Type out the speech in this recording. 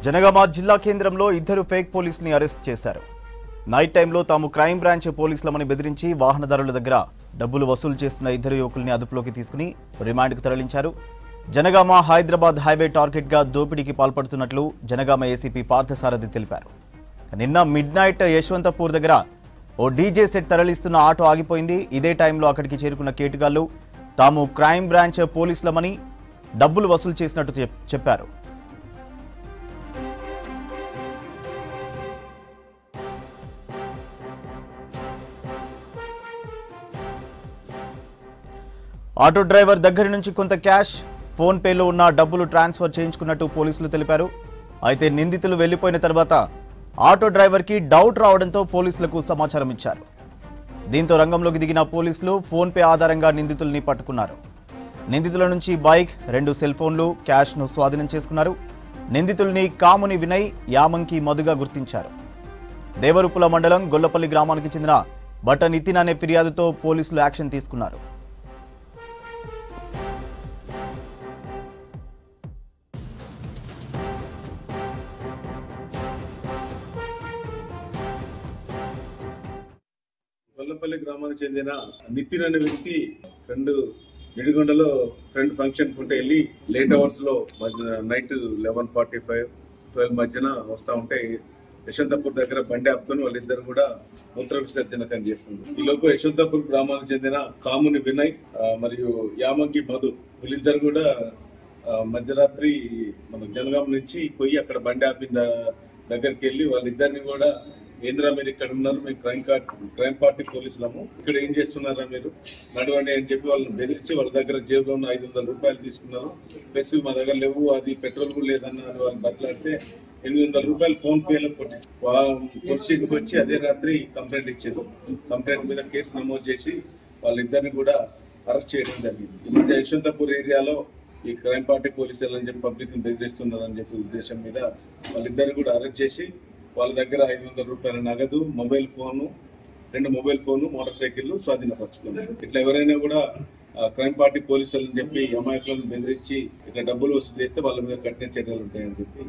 జనగామ జిల్లా కేంద్రంలో ఇద్దరు ఫేక్ పోలీసుల్ని అరెస్ట్ చేశారు. నైట్ టైంలో తాము క్రైమ్ బ్రాంచ్ పోలీసులమని బెదిరించి వాహనదారుల దగ్గర డబ్బులు వసూలు చేస్తున్న ఇద్దరు యువకుల్ని అదుపులోకి తీసుకుని రిమాండ్కు తరలించారు. జనగామ హైదరాబాద్ హైవే టార్గెట్గా దోపిడీకి పాల్పడుతున్నట్లు జనగామ ఏసీపీ పార్థసారథి తెలిపారు. నిన్న మిడ్ నైట్ యశ్వంతపూర్ దగ్గర ఓ డీజే సెట్ తరలిస్తున్న ఆటో ఆగిపోయింది. ఇదే టైంలో అక్కడికి చేరుకున్న కేటుగాళ్లు తాము క్రైమ్ బ్రాంచ్ పోలీసులమని డబ్బులు వసూలు చేసినట్టు చెప్పారు. ఆటో డ్రైవర్ దగ్గర నుంచి కొంత క్యాష్, ఫోన్ పేలో ఉన్న డబ్బులు ట్రాన్స్ఫర్ చేయించుకున్నట్టు పోలీసులు తెలిపారు. అయితే నిందితులు వెళ్లిపోయిన తర్వాత ఆటో డ్రైవర్కి డౌట్ రావడంతో పోలీసులకు సమాచారం ఇచ్చారు. దీంతో రంగంలోకి దిగిన పోలీసులు ఫోన్ పే ఆధారంగా నిందితుల్ని పట్టుకున్నారు. నిందితుల నుంచి బైక్, 2 సెల్ ఫోన్లు, క్యాష్ను స్వాధీనం చేసుకున్నారు. నిందితుల్ని కాముని వినయ్, యామంకి మధుగా గుర్తించారు. దేవరుపుల మండలం గొల్లపల్లి గ్రామానికి చెందిన బట్ట నితిన్ అనే ఫిర్యాదుతో పోలీసులు యాక్షన్ తీసుకున్నారు. గొల్లపల్లి గ్రామానికి చెందిన నితిన్ అనే వ్యక్తి నిడిగొండలో ఫ్రెండ్ ఫంక్షన్ ఉంటే వెళ్ళి లేట్ అవర్స్ లో నైట్ 11:45, 12 మధ్యన వస్తా ఉంటే యశ్వంతపూర్ దగ్గర బండి ఆపుకొని వాళ్ళిద్దరు కూడా మూత్ర విసర్జన చేస్తుంది. ఈ లోపు యశ్వంతపూర్ గ్రామానికి చెందిన కాముని వినయ్ మరియు యామంకి మధు వీళ్ళిద్దరు కూడా మధ్యరాత్రి మన జనగాం నుంచి పోయి అక్కడ బండి ఆపిన దగ్గరికి వెళ్ళి వాళ్ళిద్దరిని కూడా ఏంద్రా మీరు ఇక్కడ ఉన్నారు, మేము క్రైమ్ పార్టీ పోలీసులము, ఇక్కడ ఏం చేస్తున్నారా మీరు నడవండి అని చెప్పి వాళ్ళని బెదిరించి వాళ్ళ దగ్గర జేబులో ఉన్న 500 రూపాయలు తీసుకున్నారు. ప్లస్ మా దగ్గర లేవు, అది పెట్రోల్ కూడా లేదన్న వాళ్ళు బట్లాడితే 800 రూపాయలు ఫోన్ పేలో పొలిటీకి వచ్చి అదే రాత్రి కంప్లైంట్ ఇచ్చారు. కంప్లైంట్ మీద కేసు నమోదు చేసి వాళ్ళిద్దరిని కూడా అరెస్ట్ చేయడం జరిగింది. ఈ మధ్య యశ్వంతపూర్ ఏరియాలో ఈ క్రైమ్ పార్టీ పోలీసులు అని చెప్పి పబ్లిక్ ని బెదిరిస్తున్నారని చెప్పి ఉద్దేశం మీద వాళ్ళిద్దరిని కూడా అరెస్ట్ చేసి వాళ్ళ దగ్గర 500 రూపాయల నగదు, mobile phone, 2 mobile phone, motorcycle స్వాధీనపరుచుకున్నారు. ఇట్లా ఎవరైనా కూడా క్రైమ్ పార్టీ పోలీసులు అని చెప్పి అమాయకులను బెదిరించి ఇట్లా డబ్బులు వసూలు చేస్తే వాళ్ళ మీద కఠిన చర్యలు ఉంటాయని చెప్పి